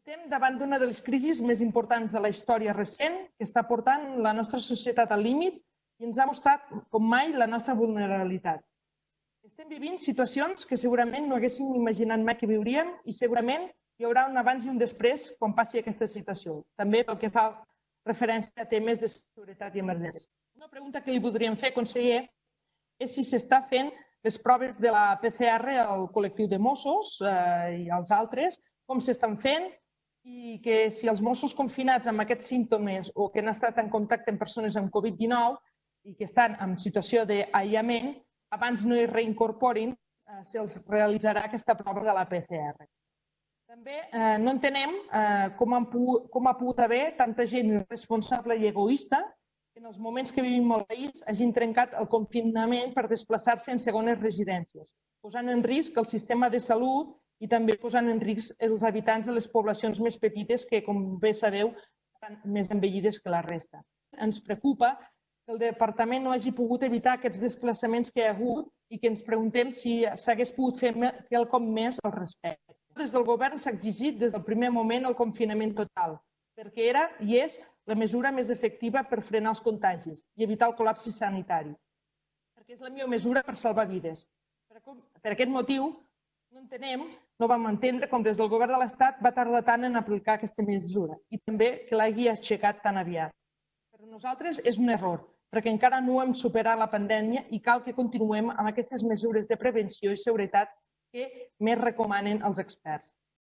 Estem davant d'una de les crisis més importants de la història recent que està portant la nostra societat al límit i ens ha mostrat com mai la nostra vulnerabilitat. Estem vivint situacions que segurament no haguéssim imaginat mai que viuríem i segurament hi haurà un abans i un després quan passi aquesta situació, també pel que fa referència a temes de seguretat i emergències. Una pregunta que li podríem fer, conseller, és si s'està fent les proves de la PCR al col·lectiu de Mossos i als altres, com s'estan fent i que si els Mossos confinats amb aquests símptomes o que han estat en contacte amb persones amb Covid-19 i que estan en situació d'aïllament, abans no es reincorporin, se'ls realitzarà aquesta prova de la PCR. També no entenem com ha pogut haver tanta gent irresponsable i egoista que en els moments que vivim al país hagin trencat el confinament per desplaçar-se en segones residències, posant en risc el sistema de salut i també posant en risc els habitants de les poblacions més petites que, com bé sabeu, estan més envellides que la resta. Ens preocupa que el Departament no hagi pogut evitar aquests desplaçaments que hi ha hagut i que ens preguntem si s'hagués pogut fer quelcom més al respecte. Des del govern s'ha exigit des del primer moment el confinament total, perquè era i és la mesura més efectiva per frenar els contagis i evitar el col·lapse sanitari, perquè és la millor mesura per salvar vides. Per aquest motiu, no vam entendre com des del govern de l'Estat va tardar tant en aplicar aquesta mesura i també que l'hagi aixecat tan aviat. Per nosaltres és un error, perquè encara no hem superat la pandèmia i cal que continuem amb aquestes mesures de prevenció i seguretat que més recomanen els experts.